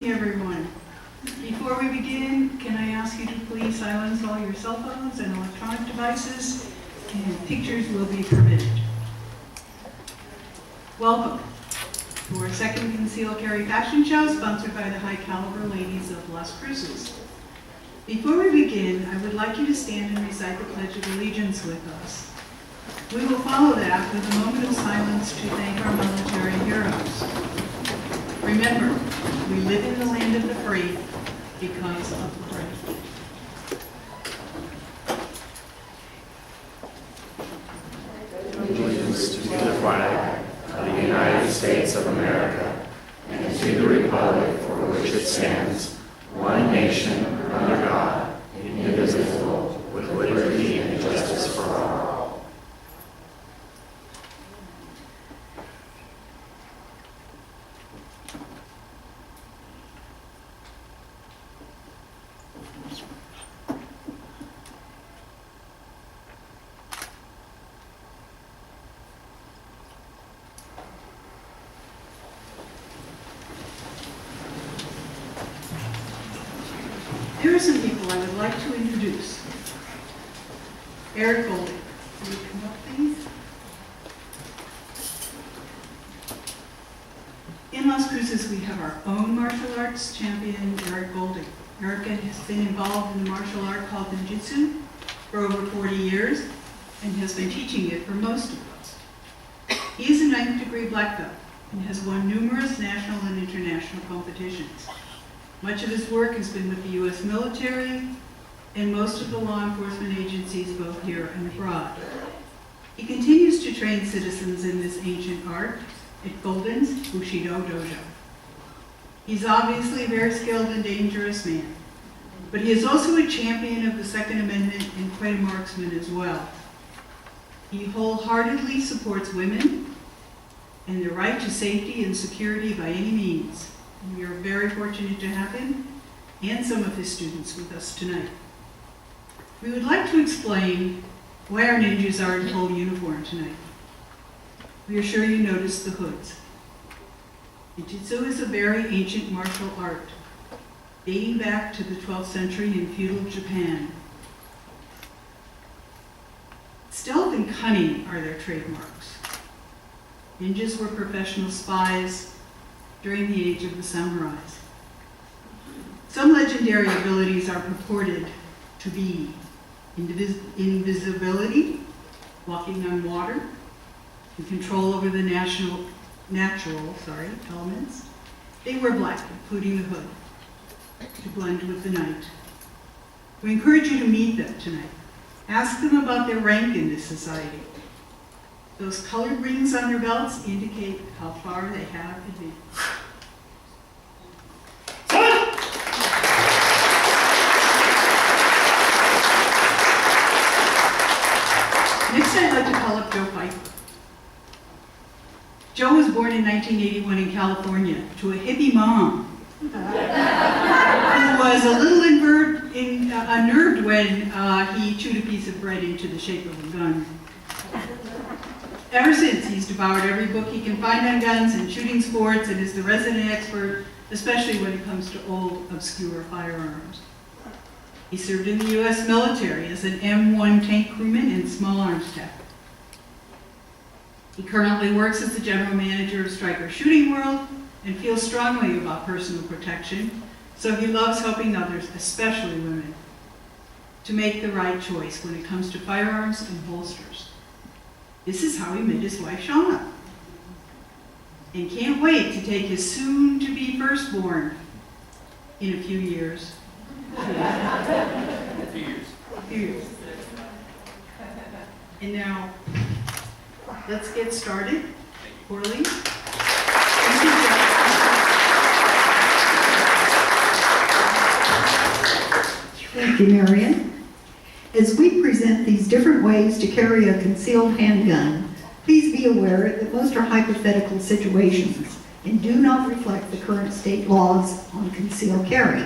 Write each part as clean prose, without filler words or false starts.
Everyone, before we begin, can I ask you to please silence all your cell phones and electronic devices, and pictures will be permitted. Welcome to our second Conceal Carry Fashion Show, sponsored by the High Caliber Ladies of Las Cruces. Before we begin, I would like you to stand and recite the Pledge of Allegiance with us. We will follow that with a moment of silence to thank our military heroes. Remember, we live in the land of the free because of the brave. Allegiance to the flag of the United States of America and to the republic for which it stands, one nation, under God, indivisible, with liberty and justice for all. There are some people I would like to introduce. Eric Golding. Will you come up, please? In Las Cruces, we have our own martial arts champion, Eric Golding. Eric has been involved in the martial art called ninjutsu for over 40 years and has been teaching it for most of us. He is a 9th degree black belt and has won numerous national and international competitions. Much of his work has been with the U.S. military and most of the law enforcement agencies both here and abroad. He continues to train citizens in this ancient art at Golding's Bushido Dojo. He's obviously a very skilled and dangerous man, but he is also a champion of the Second Amendment and quite a marksman as well. He wholeheartedly supports women and their right to safety and security by any means. We are very fortunate to have him and some of his students with us tonight. We would like to explain why our ninjas are in full uniform tonight. We are sure you noticed the hoods. Ninjutsu is a very ancient martial art, dating back to the 12th century in feudal Japan. Stealth and cunning are their trademarks. Ninjas were professional spies during the age of the samurais. Some legendary abilities are purported to be invisibility, walking on water, and control over the natural elements. They wear black, including the hood, to blend with the night. We encourage you to meet them tonight. Ask them about their rank in this society. Those colored rings on their belts indicate how far they have advanced. Next, I'd like to call up Joe Pfeiffer. Joe was born in 1981 in California to a hippie mom who was a little unnerved when he chewed a piece of bread into the shape of a gun. Ever since, he's devoured every book he can find on guns and shooting sports and is the resident expert, especially when it comes to old, obscure firearms. He served in the U.S. military as an M1 tank crewman and small arms tech. He currently works as the general manager of Stryker Shooting World and feels strongly about personal protection, so he loves helping others, especially women, to make the right choice when it comes to firearms and holsters. This is how he met his wife, Shauna, and can't wait to take his soon-to-be firstborn in a few years. A few years. And now, let's get started. Corley. Thank you, Marion. As we present these different ways to carry a concealed handgun, please be aware that most are hypothetical situations and do not reflect the current state laws on concealed carry.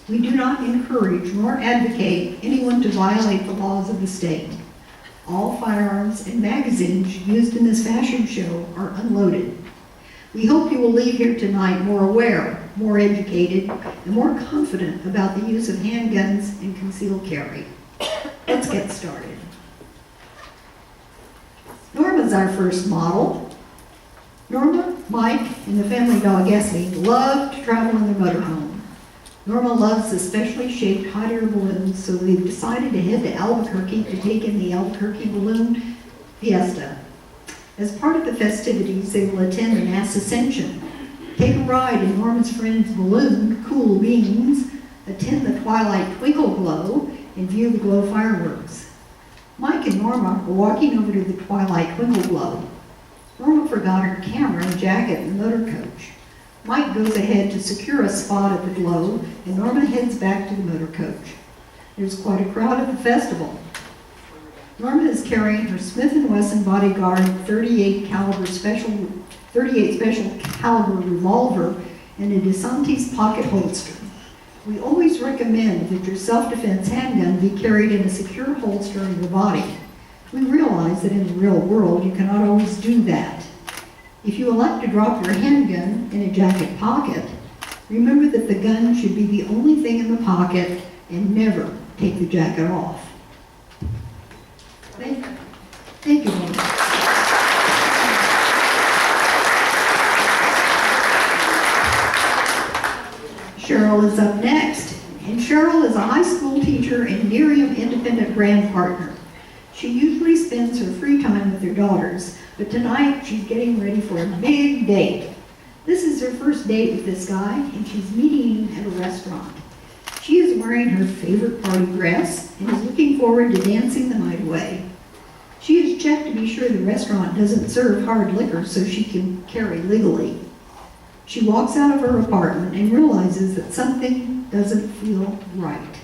We do not encourage nor advocate anyone to violate the laws of the state. All firearms and magazines used in this fashion show are unloaded. We hope you will leave here tonight more aware, more educated, and more confident about the use of handguns and concealed carry. Let's get started. Norma's our first model. Norma, Mike, and the family dog Esme love to travel in their motorhome. Norma loves the specially shaped hot air balloons, so they've decided to head to Albuquerque to take in the Albuquerque Balloon Fiesta. As part of the festivities, they will attend the mass ascension, take a ride in Norma's friend's balloon, Cool Beans, attend the Twilight Twinkle Glow, and view the glow fireworks. Mike and Norma are walking over to the Twilight Twinkle Glow. Norma forgot her camera and jacket in the motor coach. Mike goes ahead to secure a spot at the glow, and Norma heads back to the motor coach. There's quite a crowd at the festival. Norma is carrying her Smith & Wesson Bodyguard 38 special caliber revolver and a DeSantis pocket holster. We always recommend that your self-defense handgun be carried in a secure holster in your body. We realize that in the real world you cannot always do that. If you elect to drop your handgun in a jacket pocket, remember that the gun should be the only thing in the pocket and never take the jacket off. Thank you, Norma. Cheryl is up next, and Cheryl is a high school teacher and Miriam Independent Brand Partner. She usually spends her free time with her daughters, but tonight she's getting ready for a big date. This is her first date with this guy, and she's meeting him at a restaurant. She is wearing her favorite party dress and is looking forward to dancing the night away. She has checked to be sure the restaurant doesn't serve hard liquor so she can carry legally. She walks out of her apartment and realizes that something doesn't feel right.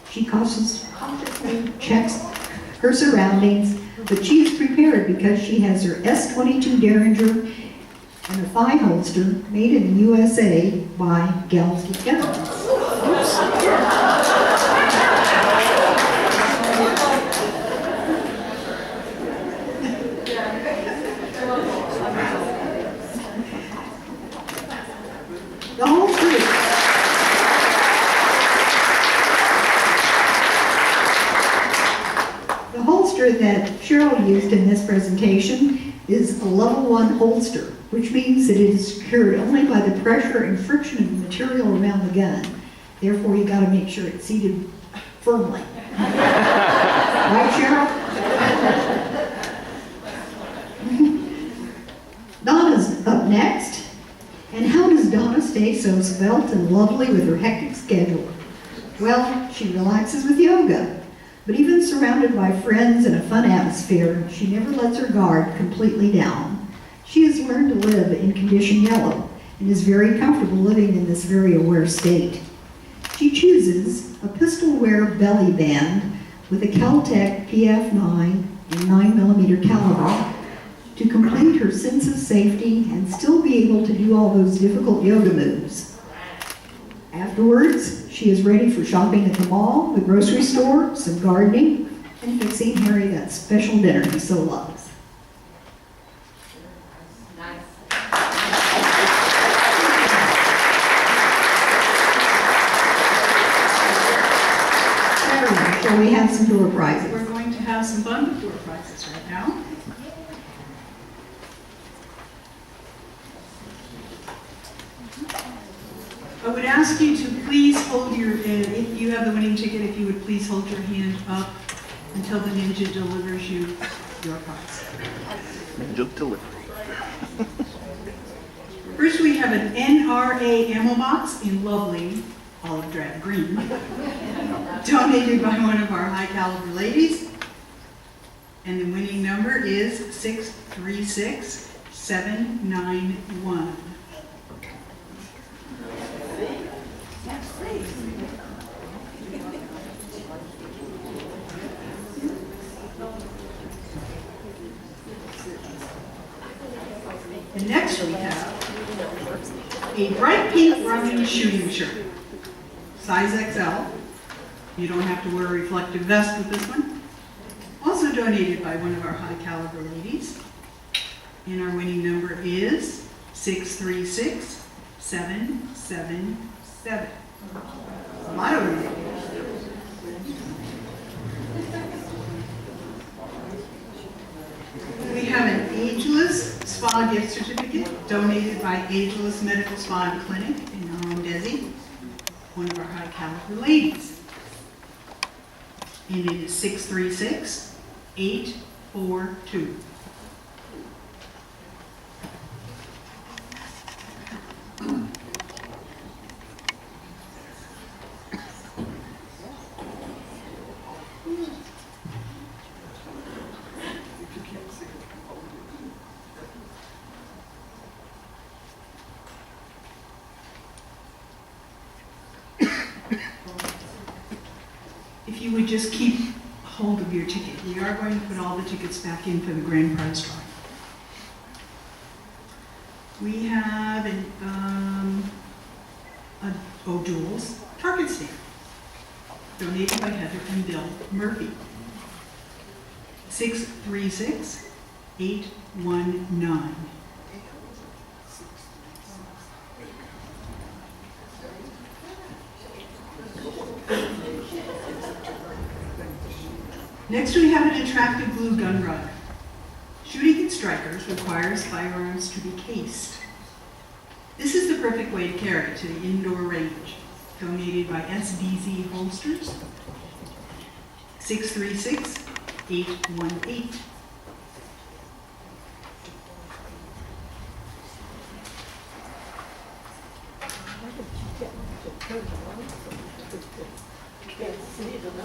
She cautiously checks her surroundings, but she is prepared because she has her S-22 Derringer and a thigh holster made in the USA by Gals with Guns. The holster that Cheryl used in this presentation is a level 1 holster, which means that it is secured only by the pressure and friction of the material around the gun. Therefore, you got to make sure it's seated firmly. Right, Cheryl? Donna's up next. And how does Donna stay so svelte and lovely with her hectic schedule? Well, she relaxes with yoga. But even surrounded by friends and a fun atmosphere, she never lets her guard completely down. She has learned to live in condition yellow and is very comfortable living in this very aware state. She chooses a pistol-wear belly band with a Kel-Tec PF9 and 9mm caliber to complete her sense of safety and still be able to do all those difficult yoga moves. Afterwards, she is ready for shopping at the mall, the grocery store, some gardening, and fixing Harry that special dinner he so loves. Nice. Harry, shall we have some door prizes? We're going to have some bundle door prizes right now. I would ask you to please hold your, if you have the winning ticket, if you would please hold your hand up until the ninja delivers you your prize. Ninja delivery. First, we have an NRA ammo box in lovely olive drab green, donated by one of our high caliber ladies. And the winning number is 636791. And next we have a bright pink running shooting shirt, size XL. You don't have to wear a reflective vest with this one. Also donated by one of our high caliber ladies. And our winning number is 636-791. 777. A lot of them. We have an Ageless Spa gift certificate donated by Ageless Medical Spa and Clinic in our own Desi, one of our high caliber ladies. And it is 636842. If you would just keep hold of your ticket. We are going to put all the tickets back in for the grand prize drawing. We have a O'Doul's Target Stand, donated by Heather and Bill Murphy. 636819. Next, we have an attractive blue gun rug. Shooting in strikers requires firearms to be cased. This is the perfect way to carry to the indoor range. Donated by SDZ Holsters. 636818.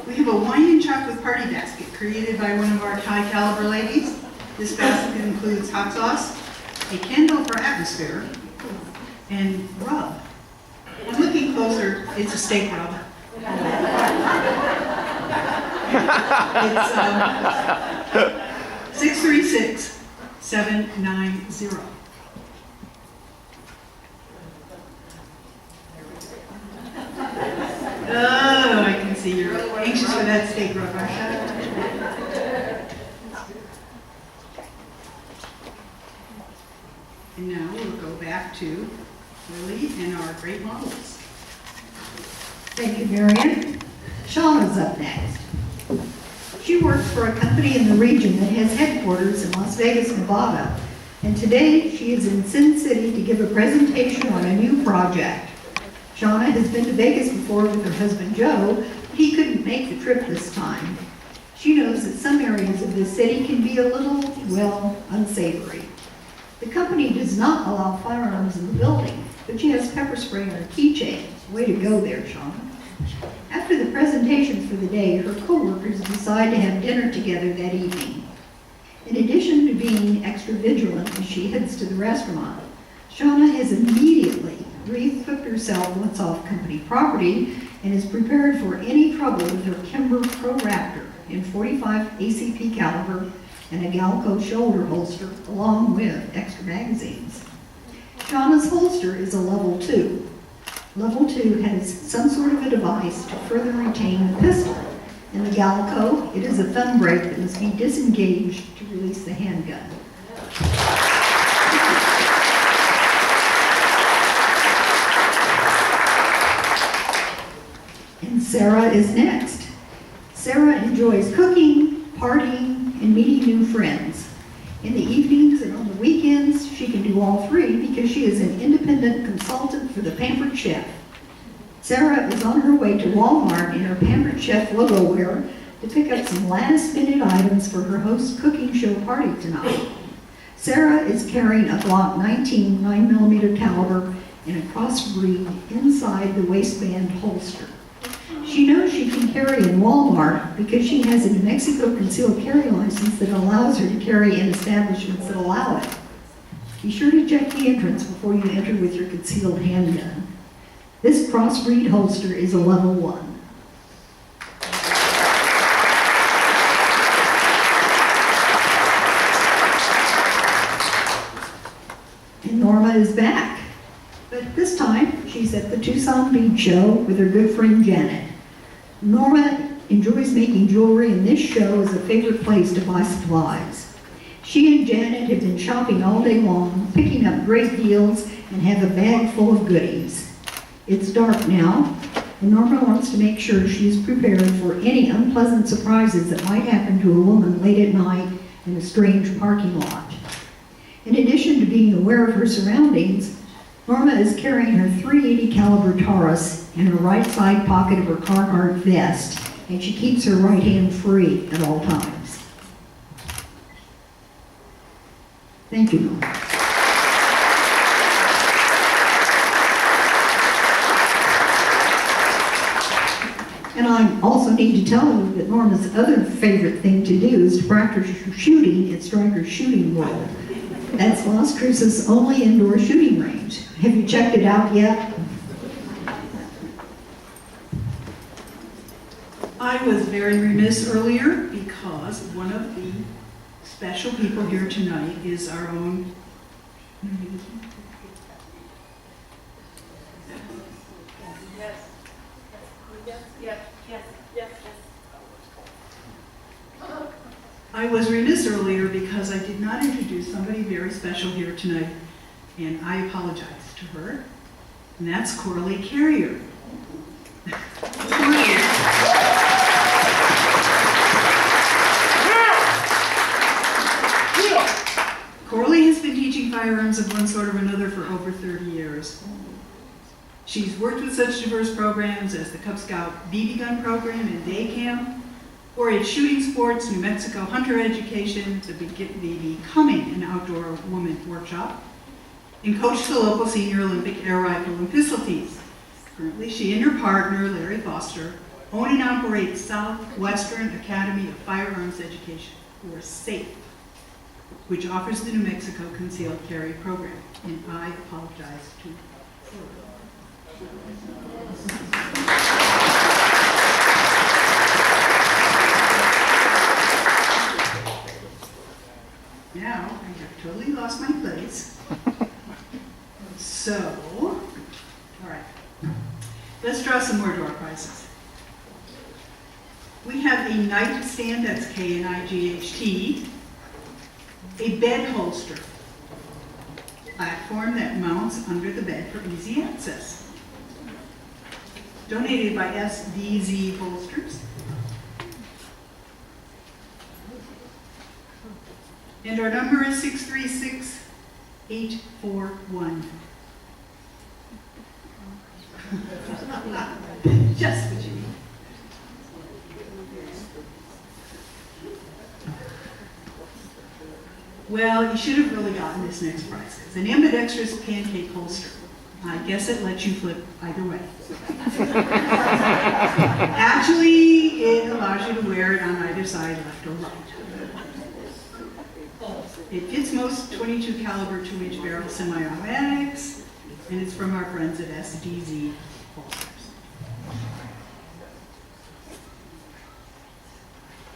We have a wine and chocolate party basket created by one of our high caliber ladies. This basket includes hot sauce, a candle for atmosphere, and rub. I'm looking closer, it's a steak rub. It's 636790. Oh, I can see you're anxious for that steak rub, aren't you? And now we'll go back to Lily and our great models. Thank you, Marion. Shauna's up next. She works for a company in the region that has headquarters in Las Vegas, Nevada. And today she is in Sin City to give a presentation on a new project. Shauna has been to Vegas before with her husband Joe, but he couldn't make the trip this time. She knows that some areas of the city can be a little, well, unsavory. The company does not allow firearms in the building, but she has pepper spray on her keychain. Way to go there, Shauna. After the presentation for the day, her co-workers decide to have dinner together that evening. In addition to being extra vigilant as she heads to the restaurant, Shauna has immediately re-equipped herself once off company property and is prepared for any trouble with her Kimber Pro Raptor in .45 ACP caliber and a Galco shoulder holster along with extra magazines. Shauna's holster is a level 2. Level 2 has some sort of a device to further retain the pistol. In the Galco, it is a thumb brake that must be disengaged to release the handgun. And Sarah is next. Sarah enjoys cooking, partying, and meeting new friends. In the evenings and on the weekends, she can do all three because she is an independent consultant for the Pampered Chef. Sarah is on her way to Walmart in her Pampered Chef logo wear to pick up some last-minute items for her host's cooking show party tonight. Sarah is carrying a Glock 19 9mm caliber in a crossbreed inside the waistband holster. She knows she can carry in Walmart because she has a New Mexico concealed carry license that allows her to carry in establishments that allow it. Be sure to check the entrance before you enter with your concealed handgun. This crossbreed holster is a level 1. And Norma is back. But this time, she's at the Tucson Bead Show with her good friend Janet. Norma enjoys making jewelry, and this show is a favorite place to buy supplies. She and Janet have been shopping all day long, picking up great deals, and have a bag full of goodies. It's dark now, and Norma wants to make sure she's prepared for any unpleasant surprises that might happen to a woman late at night in a strange parking lot. In addition to being aware of her surroundings, Norma is carrying her .380 caliber Taurus in her right side pocket of her Carhartt vest, and she keeps her right hand free at all times. Thank you, Norma. And I also need to tell you that Norma's other favorite thing to do is to practice shooting at Stryker's Shooting World. That's Las Cruces' only indoor shooting range. Have you checked it out yet? I was very remiss earlier because one of the special people here tonight is our own. I was remiss earlier because I did not introduce somebody very special here tonight, and I apologize to her, and that's Coralie Carrier. Coralie has been teaching firearms of one sort or another for over 30 years. She's worked with such diverse programs as the Cub Scout BB gun program and day camp, or at Shooting Sports New Mexico Hunter Education, the Becoming an Outdoor Woman workshop, and coached the local senior Olympic air rifle and pistol teams. Currently, she and her partner, Larry Foster, own and operate Southwestern Academy of Firearms Education, or SAFE, which offers the New Mexico Concealed Carry Program. And I apologize to her. Now, I have totally lost my place. So, all right, let's draw some more door prizes. We have a nightstand, that's K-N-I-G-H-T, a bed holster, platform that mounts under the bed for easy access, donated by SDZ Holsters. And our number is 636841. Just what you need. Well, you should have really gotten this next prize. It's an ambidextrous pancake holster. I guess it lets you flip either way. Actually, it allows you to wear it on either side, left or right. It fits most 22 caliber 2-inch barrel semi-automatics, and it's from our friends at SDZ Holsters.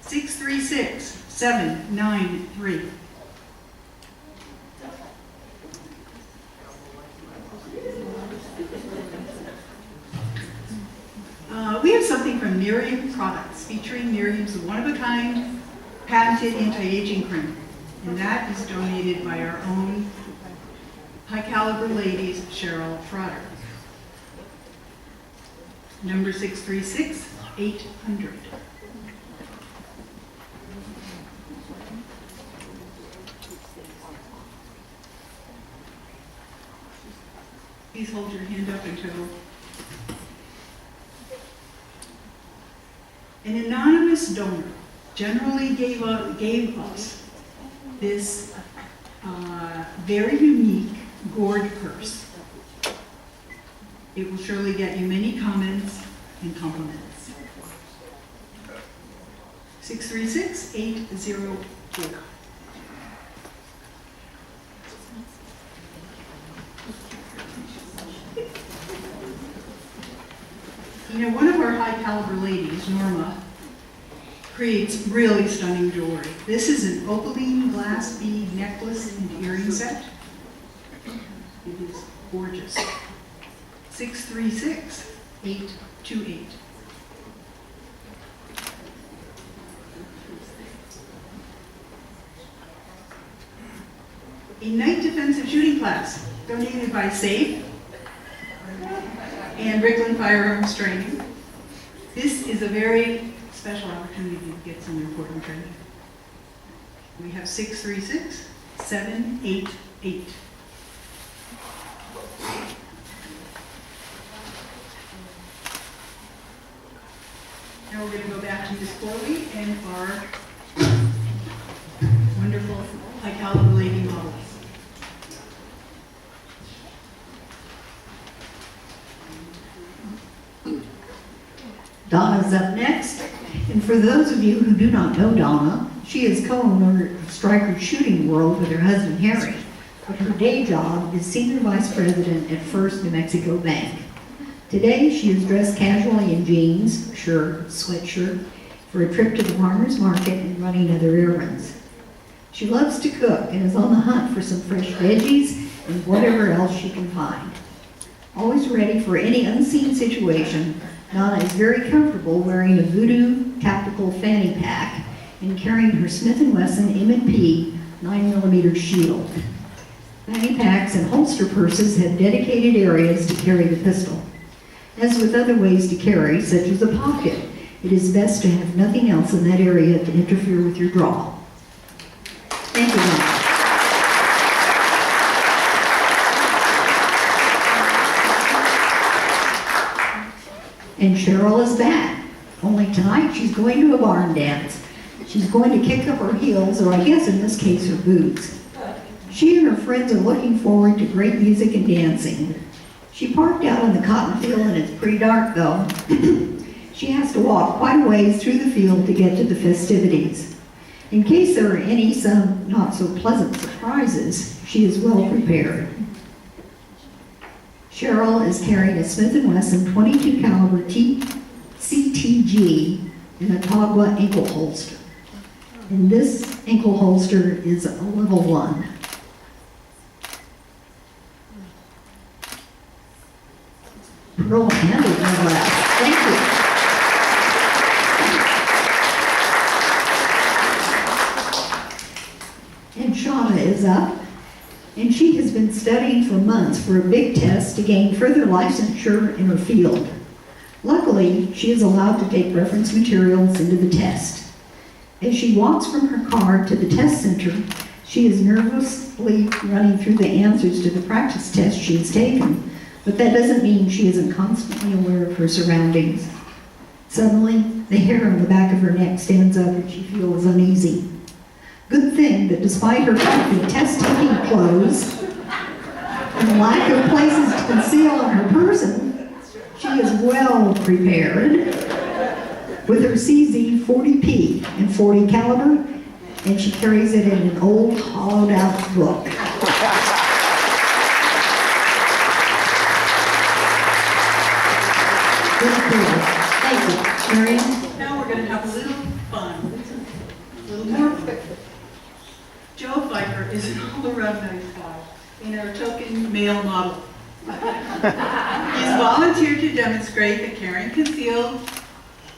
636793. We have something from Miriam Products, featuring Miriam's one-of-a-kind patented anti-aging cream. And that is donated by our own high-caliber ladies, Cheryl Trotter. Number 636800. Please hold your hand up until. An anonymous donor generally gave us this very unique gourd purse. It will surely get you many comments and compliments. 636804. You know, one of our high caliber ladies, Norma, creates really stunning jewelry. This is an opaline glass bead necklace and earring set. It is gorgeous. 636828. A night defensive shooting class. donated by SAFE and Rickland Firearms Training. This is a very special opportunity to get some important training. We have 636-788. Now we're going to go back to Ms. Corley and our wonderful high caliber lady models. Donna's up next. And for those of you who do not know Donna, she is co-owner of Stryker Shooting World with her husband Harry. But her day job is Senior Vice President at First New Mexico Bank. Today, she is dressed casually in jeans, shirt, sweatshirt, for a trip to the farmer's market and running other errands. She loves to cook and is on the hunt for some fresh veggies and whatever else she can find. Always ready for any unseen situation, Donna is very comfortable wearing a Voodoo tactical fanny pack and carrying her Smith & Wesson M&P 9mm shield. Fanny packs and holster purses have dedicated areas to carry the pistol. As with other ways to carry, such as a pocket, it is best to have nothing else in that area to interfere with your draw. Thank you, Donna. And Cheryl is back. Only tonight she's going to a barn dance. She's going to kick up her heels, or I guess in this case her boots. She and her friends are looking forward to great music and dancing. She parked out in the cotton field and it's pretty dark though. She has to walk quite a ways through the field to get to the festivities. In case there are any some not so pleasant surprises, she is well prepared. Cheryl is carrying a Smith & Wesson 22 caliber CTG in a Tagua ankle holster. And this ankle holster is a level 1. Pearl handle no less. Thank you. And Shauna is up. And she has been studying for months for a big test to gain further licensure in her field. Luckily, she is allowed to take reference materials into the test. As she walks from her car to the test center, she is nervously running through the answers to the practice test she has taken, but that doesn't mean she isn't constantly aware of her surroundings. Suddenly, the hair on the back of her neck stands up and she feels uneasy. Good thing that despite her comfy test-taking clothes and the lack of places to conceal on her person, she is well prepared with her CZ 40P and 40 caliber, and she carries it in an old hollowed-out book. Thank you, Marion. Now we're going to have a little fun, a little more. Joe Pfeiffer is an all-around nice guy and our token male model. He's volunteered to demonstrate that carrying concealed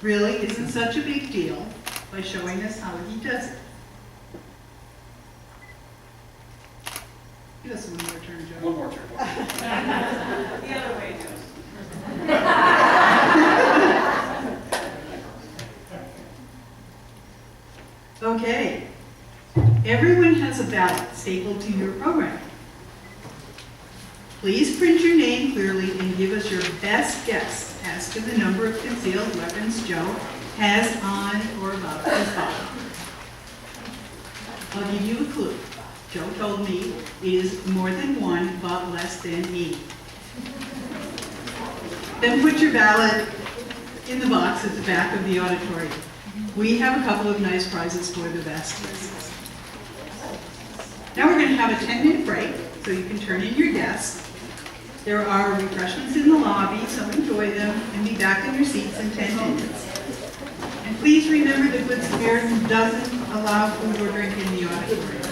really isn't such a big deal by showing us how he does it. Give us one more turn, Joe. One more turn. The other way, Joe. Okay. Everyone has a ballot stapled to your program. Please print your name clearly and give us your best guess as to the number of concealed weapons Joe has on or about his body. I'll give you a clue. Joe told me it is more than one, but less than 8. Then put your ballot in the box at the back of the auditorium. We have a couple of nice prizes for the best guesses. Now we're going to have a 10-minute break so you can turn in your desk. There are refreshments in the lobby, so enjoy them and be back in your seats in 10 minutes. And please remember that Good Samaritan doesn't allow food or drink in the auditorium.